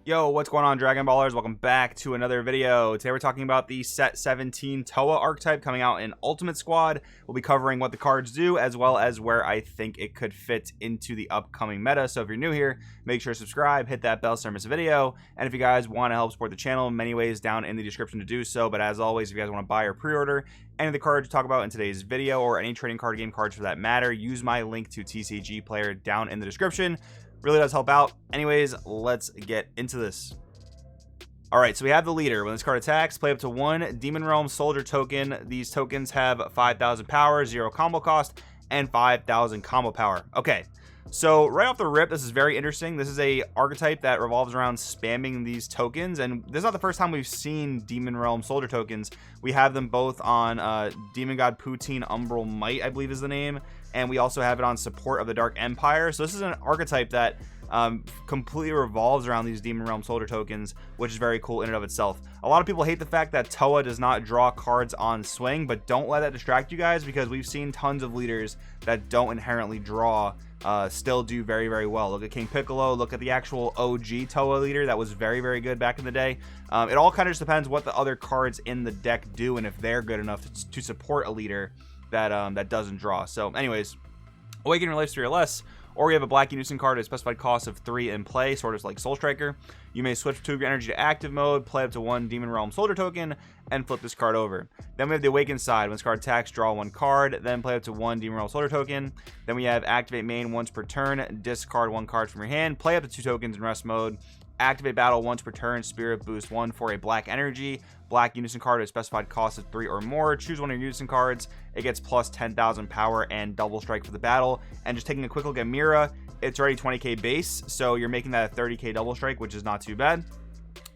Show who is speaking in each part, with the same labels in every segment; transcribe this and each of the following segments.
Speaker 1: Yo, what's going on, Dragon Ballers? Welcome back to another video. Today we're talking about the Set 17 Towa archetype coming out in Ultimate Squad. We'll be covering what the cards do, as well as where I think it could fit into the upcoming meta. So if you're new here, make sure to subscribe, hit that bell so you don't miss a video. And if you guys want to help support the channel, many ways down in the description to do so. But as always, if you guys want to buy or pre-order any of the cards we talk about in today's video, or any trading card game cards for that matter, use my link to TCG Player down in the description. Really does help out. Anyways, let's get into this. Alright, so we have the leader. When this card attacks, play up to one Demon Realm Soldier token. These tokens have 5,000 power, 0 combo cost, and 5,000 combo power. Okay, so right off the rip, this is very interesting. This is a archetype that revolves around spamming these tokens, and this is not the first time we've seen Demon Realm Soldier tokens. We have them both on Demon God Poutine Umbral Might, I believe is the name, and we also have it on Support of the Dark Empire. So this is an archetype that completely revolves around these Demon Realm Soldier tokens, which is very cool in and of itself. A lot of people hate the fact that Towa does not draw cards on swing, but don't let that distract you guys, because we've seen tons of leaders that don't inherently draw still do very, very well. Look at King Piccolo, look at the actual OG Towa leader that was very, very good back in the day. It all kind of just depends what the other cards in the deck do and if they're good enough to support a leader that doesn't draw. So anyways, Awaken Reliefs 3 or less, or you have a black unison card at a specified cost of 3 in play, sort of like Soul Striker. You may switch 2 of your energy to active mode, play up to 1 Demon Realm Soldier token, and flip this card over. Then we have the Awaken side. When this card attacks, draw 1 card, then play up to 1 Demon Realm Soldier token. Then we have Activate Main once per turn, discard 1 card from your hand, play up to 2 tokens in rest mode. Activate Battle once per turn, Spirit Boost 1 for a black energy. Black unison card at a specified cost of 3 or more. Choose one of your unison cards. It gets plus 10,000 power and double strike for the battle. And just taking a quick look at Mira, it's already 20k base, so you're making that a 30k double strike, which is not too bad.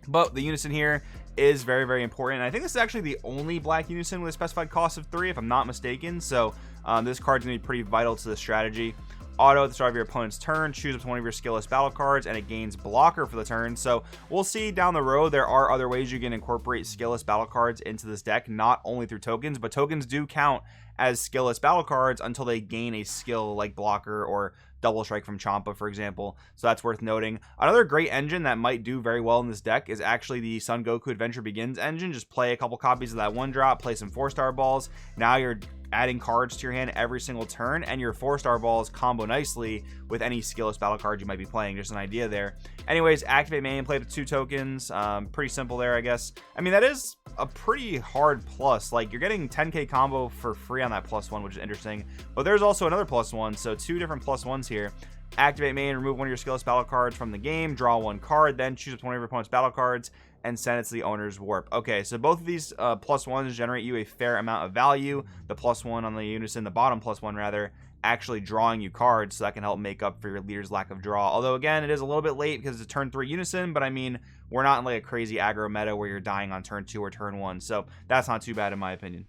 Speaker 1: But the unison here is very, very important. And I think this is actually the only black unison with a specified cost of 3, if I'm not mistaken. So this card's going to be pretty vital to the strategy. Auto at the start of your opponent's turn, choose up to one of your skillless battle cards, and it gains blocker for the turn. So we'll see down the road, there are other ways you can incorporate skillless battle cards into this deck, not only through tokens, but tokens do count as skillless battle cards until they gain a skill like blocker or double strike from Champa, for example. So that's worth noting. Another great engine that might do very well in this deck is actually the Son Goku Adventure Begins engine. Just play a couple copies of that 1-drop, play some 4-star balls. Now you're adding cards to your hand every single turn, and your 4-star balls combo nicely with any skillless battle card you might be playing. Just an idea there. Anyways, Activate Main, play up to 2 tokens. Pretty simple there, I guess. I mean, that is a pretty hard plus. Like, you're getting 10k combo for free on that +1, which is interesting. But there's also another +1, so 2 different +1s here. Activate Main, remove one of your skillless battle cards from the game, draw 1 card, then choose up to one of your opponent's battle cards and send it to the owner's warp. Okay, so both of these +1s generate you a fair amount of value. The +1 on the unison, the bottom +1 rather, actually drawing you cards, so that can help make up for your leader's lack of draw. Although again, it is a little bit late because it's a turn 3 unison, but I mean, we're not in like a crazy aggro meta where you're dying on turn 2 or turn 1, so that's not too bad in my opinion.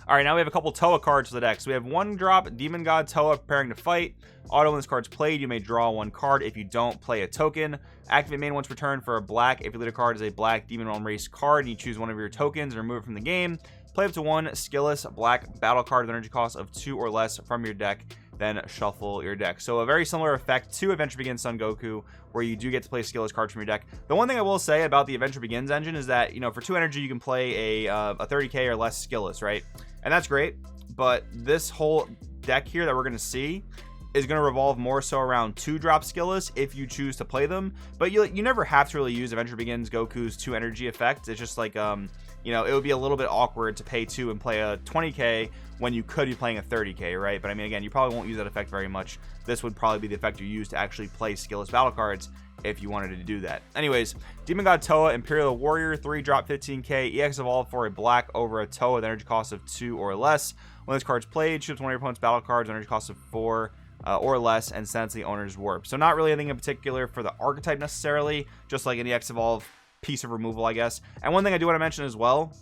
Speaker 1: Alright, now we have a couple Towa cards for the deck. So we have 1-drop Demon God Towa preparing to fight. Auto, when this card's played, you may draw 1 card. If you don't, play a token. Activate Main once per turn for a black. If your leader card is a black Demon Realm Race card, and you choose one of your tokens and remove it from the game, play up to 1 skillless black battle card with energy cost of 2 or less from your deck, then shuffle your deck. So a very similar effect to Adventure Begins Son Goku, where you do get to play skillless cards from your deck. The one thing I will say about the Adventure Begins engine is that, you know, for 2 energy, you can play a 30k or less skillless, right? And that's great, but this whole deck here that we're going to see is going to revolve more so around 2-drop skillless if you choose to play them. But you never have to really use Adventure Begins Goku's 2 energy effect. It's just like, you know, it would be a little bit awkward to pay 2 and play a 20k when you could be playing a 30k, right? But I mean, again, you probably won't use that effect very much. This would probably be the effect you use to actually play skillless battle cards if you wanted to do that. Anyways, Demon God Towa, Imperial Warrior, 3-drop 15k, EX Evolve for a black over a Towa with energy cost of 2 or less. When this card's played, choose one of your opponent's battle cards, energy cost of 4 or less, and send it to the owner's warp. So not really anything in particular for the archetype necessarily, just like an EX Evolve piece of removal, I guess. And one thing I do want to mention as well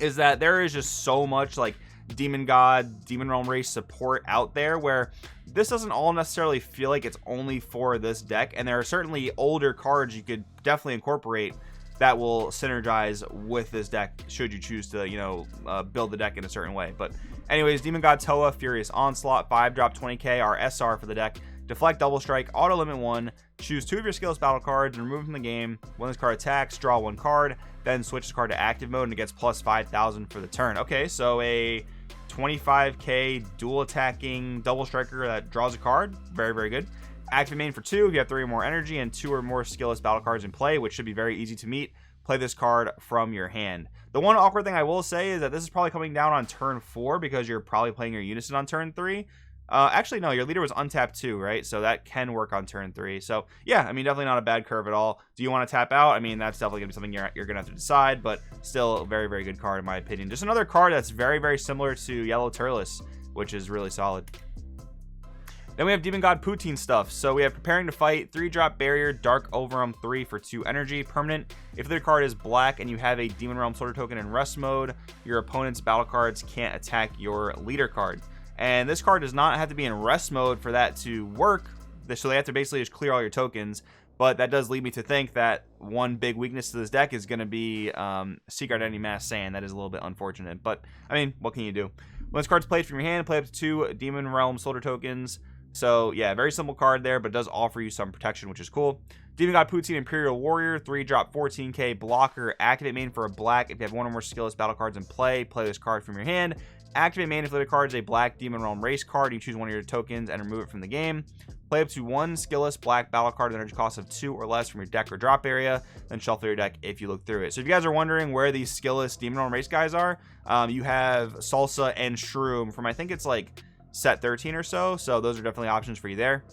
Speaker 1: is that there is just so much like Demon God, Demon Realm Race support out there where this doesn't all necessarily feel like it's only for this deck, and there are certainly older cards you could definitely incorporate that will synergize with this deck should you choose to, you know, build the deck in a certain way. But anyways, Demon God Towa, Furious Onslaught, 5-drop 20k, our SR for the deck. deflect, double strike, auto limit 1, choose 2 of your skillless battle cards and remove them from the game. When this card attacks, draw 1 card, then switch the card to active mode and it gets plus 5,000 for the turn. Okay, so a 25k dual attacking double striker that draws a card. Very, very good. Active main for 2 if you have 3 or more energy and 2 or more skillless battle cards in play, which should be very easy to meet. Play this card from your hand. The one awkward thing I will say is that this is probably coming down on turn 4 because you're probably playing your unison on turn 3. Actually, no, your leader was untapped too, right? So that can work on turn 3. So yeah, I mean, definitely not a bad curve at all. Do you want to tap out? I mean, that's definitely gonna be something you're gonna have to decide, but still a very, very good card in my opinion. Just another card that's very, very similar to Yellow Turles, which is really solid. Then we have Demon God Poutine stuff. So we have Preparing to Fight, 3-drop Barrier, Dark Overwhelm 3 for 2 energy, permanent. If the card is black and you have a Demon Realm Soldier token in rest mode, your opponent's battle cards can't attack your leader card. And this card does not have to be in rest mode for that to work. So they have to basically just clear all your tokens. But that does lead me to think that one big weakness to this deck is going to be Secret Identity Mass Sand. That is a little bit unfortunate. But, I mean, what can you do? When this card's played from your hand, play up to 2 Demon Realm Soldier tokens. So, yeah, very simple card there, but it does offer you some protection, which is cool. Demon God Poutine Imperial Warrior, 3-drop 14k blocker. Activate main for a black. If you have 1 or more skillless battle cards in play, play this card from your hand. Activate main if the card is a black Demon Realm race card. You choose 1 of your tokens and remove it from the game. Play up to 1 skillless black battle card with energy cost of 2 or less from your deck or drop area. Then shuffle your deck if you look through it. So if you guys are wondering where these skillless Demon Realm race guys are, you have Salsa and Shroom from, I think it's like set 13 or so. So those are definitely options for you there.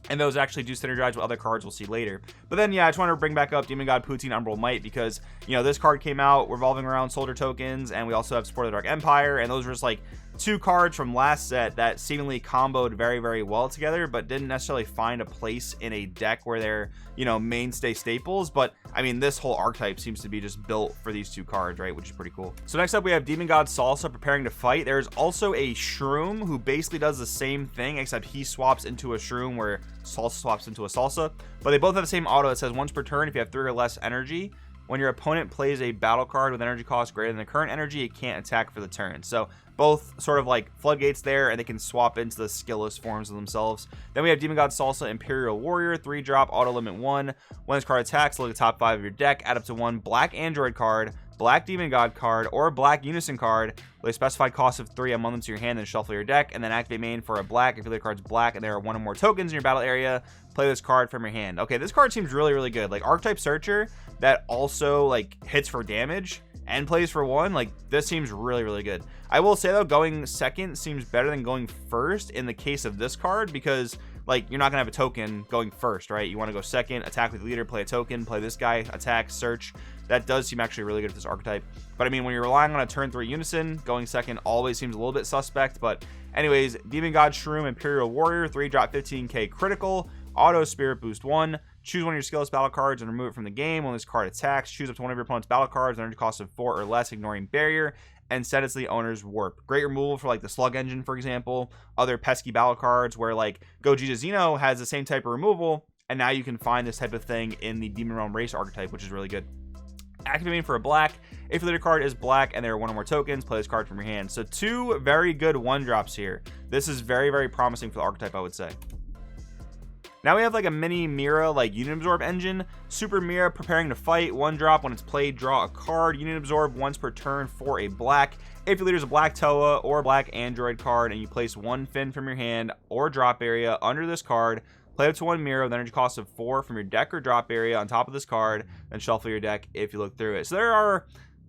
Speaker 1: And those actually do synergize with other cards we'll see later. But then, yeah, I just want to bring back up Demon God Poutine Umbral Might because, you know, this card came out revolving around soldier tokens, and we also have Support of the Dark Empire, and those were just like 2 cards from last set that seemingly comboed very, very well together, but didn't necessarily find a place in a deck where they're, you know, mainstay staples. But, I mean, this whole archetype seems to be just built for these 2 cards, right, which is pretty cool. So next up, we have Demon God Salsa Preparing to Fight. There's also a Shroom who basically does the same thing, except he swaps into a Shroom where Salsa swaps into a Salsa. But they both have the same auto. It says once per turn, if you have 3 or less energy, when your opponent plays a battle card with energy cost greater than the current energy, it can't attack for the turn. So both sort of like floodgates there, and they can swap into the skillless forms of themselves. Then we have Demon God Salsa Imperial Warrior, 3-drop, auto limit 1. When this card attacks, look at the top 5 of your deck, add up to 1 black Android card, black Demon God card, or black Unison card with a specified cost of 3, among them to your hand, then shuffle your deck, and then activate main for a black. If your other card's black and there are 1 or more tokens in your battle area, play this card from your hand. Okay, this card seems really, really good. Like Archetype Searcher that also like hits for damage and plays for 1, like this seems really, really good. I will say though, going second seems better than going first in the case of this card, because like you're not gonna have a token going first, right? You want to go second, attack with leader, play a token, play this guy, attack, search. That does seem actually really good for this archetype. But I mean, when you're relying on a turn 3 unison, going second always seems a little bit suspect. But anyways, Demon God Shroom Imperial Warrior, 3-drop 15k critical, auto spirit boost 1. Choose 1 of your skillless battle cards and remove it from the game. When this card attacks, choose up to 1 of your opponent's battle cards with energy cost of 4 or less, ignoring barrier, and set it to the owner's warp. Great removal for like the Slug Engine, for example, other pesky battle cards where like Gogeta Xeno has the same type of removal, and now you can find this type of thing in the Demon Realm race archetype, which is really good. Activating for a black. If the leader card is black and there are 1 or more tokens, play this card from your hand. So 2 very good 1-drops here. This is very, very promising for the archetype, I would say. Now we have like a mini Mira, like Unit Absorb engine. Super Mira Preparing to Fight, 1-drop. When it's played, draw a card. Unit Absorb once per turn for a black. If your leader is a black Towa or black Android card and you place 1 fin from your hand or drop area under this card, play up to 1 Mira with energy cost of 4 from your deck or drop area on top of this card, then shuffle your deck if you look through it. So there are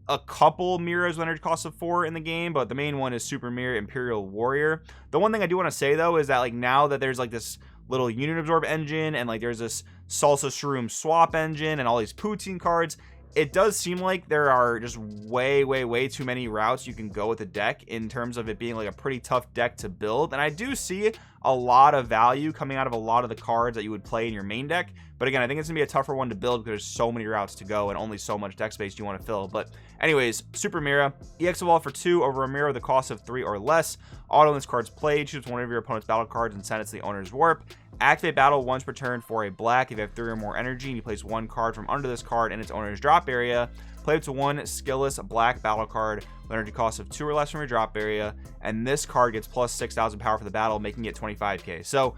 Speaker 1: a couple Miras with energy cost of 4 in the game, but the main one is Super Mira Imperial Warrior. The one thing I do want to say though is that like now that there's like this little Unit Absorb engine and like there's this Salsa Shroom swap engine and all these Poutine cards, it does seem like there are just way too many routes you can go with the deck in terms of it being like a pretty tough deck to build. And I do see a lot of value coming out of a lot of the cards that you would play in your main deck. But again, I think it's gonna be a tougher one to build because there's so many routes to go and only so much deck space you want to fill. But anyways, Super Mira, EX Evolve for 2 over a Mira with a cost of 3 or less. Auto when this card's played, choose 1 of your opponent's battle cards and send it to the owner's warp. Activate battle once per turn for a black. If you have 3 or more energy and you place 1 card from under this card in its owner's drop area, play up to 1 skillless black battle card with energy cost of 2 or less from your drop area, and this card gets plus 6,000 power for the battle, making it 25k. So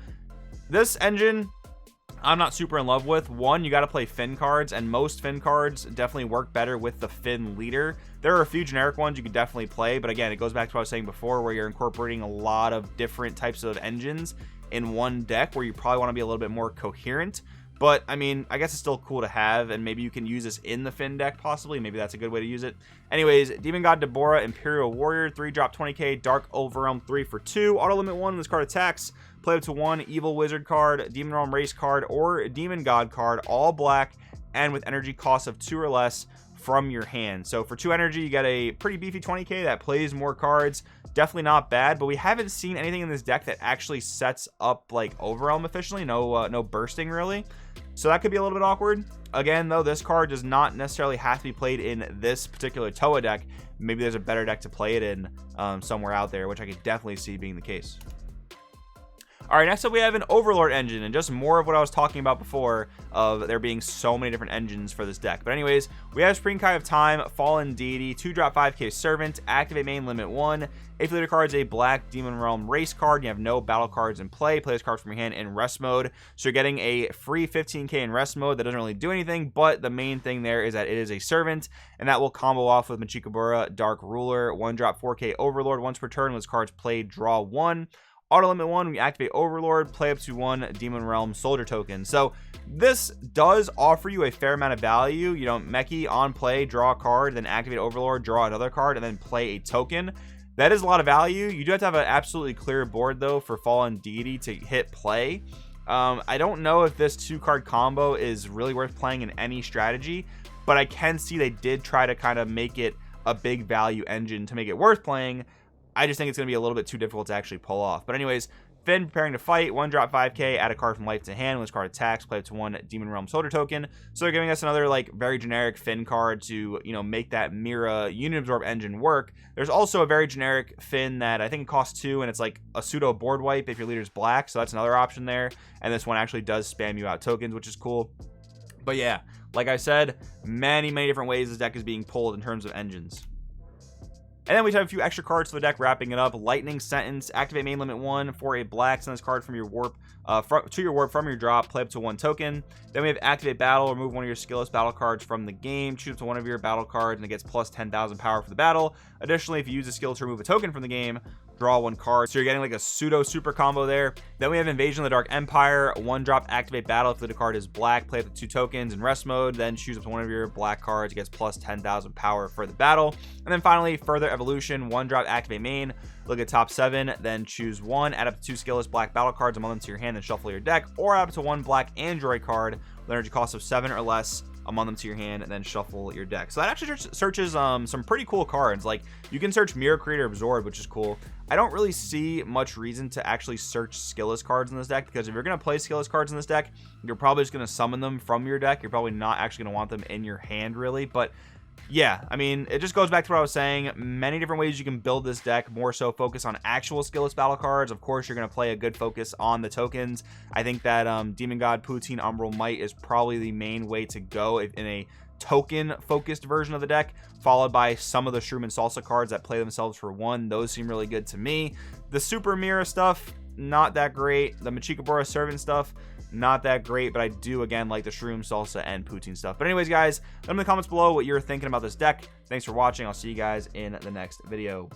Speaker 1: This engine, I'm not super in love with. One, you got to play Finn cards, and most Finn cards definitely work better with the Finn leader. There are a few generic ones you could definitely play, but again, it goes back to what I was saying before, where you're incorporating a lot of different types of engines in one deck, where you probably want to be a little bit more coherent. But I mean, I guess it's still cool to have, and maybe you can use this in the Finn deck possibly. Maybe that's a good way to use it. Anyways, Demon God Deborah, Imperial Warrior, 3-drop 20k, Dark Overwhelm 3 for 2, auto limit 1 when this card attacks. Play up to 1 Evil Wizard card, Demon Realm Race card, or Demon God card, all black, and with energy cost of 2 or less from your hand. So for 2 energy, you get a pretty beefy 20k that plays more cards. Definitely not bad, but we haven't seen anything in this deck that actually sets up like Overwhelm efficiently. No bursting really. So that could be a little bit awkward. Again, though, this card does not necessarily have to be played in this particular Towa deck. Maybe there's a better deck to play it in somewhere out there, which I could definitely see being the case. All right, next up we have an Overlord engine, and just more of what I was talking about before of there being so many different engines for this deck. But anyways, we have Spring Kai of Time, Fallen Deity, 2-drop 5k Servant, activate main limit 1. If the leader card is a black Demon Realm Race card, you have no battle cards in play. Play this card from your hand in rest mode. So you're getting a free 15k in rest mode. That doesn't really do anything, but the main thing there is that it is a Servant, and that will combo off with Machikabura, Dark Ruler, 1-drop 4k Overlord. Once per turn, when this card's played, draw 1. Auto limit 1, when you activate Overlord, play up to 1 Demon Realm Soldier token. So this does offer you a fair amount of value. You know, Mechie on play, draw a card, then activate Overlord, draw another card, and then play a token. That is a lot of value. You do have to have an absolutely clear board, though, for Fallen Deity to hit play. I don't know if this 2-card combo is really worth playing in any strategy, but I can see they did try to kind of make it a big value engine to make it worth playing. I just think it's going to be a little bit too difficult to actually pull off. But anyways, Finn preparing to fight, 1-drop 5k, add a card from life to hand. When this card attacks, play up to 1 Demon Realm Soldier token. So they're giving us another like very generic Finn card to, you know, make that Mira Unit Absorb engine work. There's also a very generic Finn that I think costs 2, and it's like a pseudo board wipe if your leader's black. So that's another option there. And this one actually does spam you out tokens, which is cool. But yeah, like I said, many different ways this deck is being pulled in terms of engines. And then we have a few extra cards to the deck, wrapping it up. Lightning Sentence, activate main limit 1 for a black. Send this card from your warp to your warp from your drop. Play up to 1 token. Then we have Activate Battle, remove one of your skillless battle cards from the game. Choose up to one of your battle cards, and it gets plus 10,000 power for the battle. Additionally, if you use a skill to remove a token from the game, draw 1 card. So you're getting like a pseudo super combo there. Then we have Invasion of the Dark Empire, 1-drop Activate Battle. If the card is black, play up to 2 tokens in rest mode. Then choose up to one of your black cards. It gets plus 10,000 power for the battle. And then finally, Further Evolution, 1-drop Activate Main. Look at top 7, then choose 1. Add up to 2 skillless black battle cards among them to your hand, then shuffle your deck. Or add up to 1 black Android card with energy cost of 7 or less among them to your hand, and then shuffle your deck. So that actually searches some pretty cool cards. Like, you can search Mira Creator Absorb, which is cool. I don't really see much reason to actually search skillless cards in this deck, because if you're going to play skillless cards in this deck, you're probably just going to summon them from your deck. You're probably not actually going to want them in your hand, really. But yeah, I mean, it just goes back to what I was saying. Many different ways you can build this deck, more so focus on actual skillless battle cards. Of course, you're going to play a good focus on the tokens. I think that Demon God, Poutine, Umbral Might is probably the main way to go in a token-focused version of the deck, followed by some of the Shroom and Salsa cards that play themselves for 1. Those seem really good to me. The Super Mira stuff, not that great. The Machikabura Servant stuff, not that great, but I do again like the Shroom, Salsa, and Poutine stuff. But anyways, guys, let me know in the comments below what you're thinking about this deck. Thanks for watching. I'll see you guys in the next video.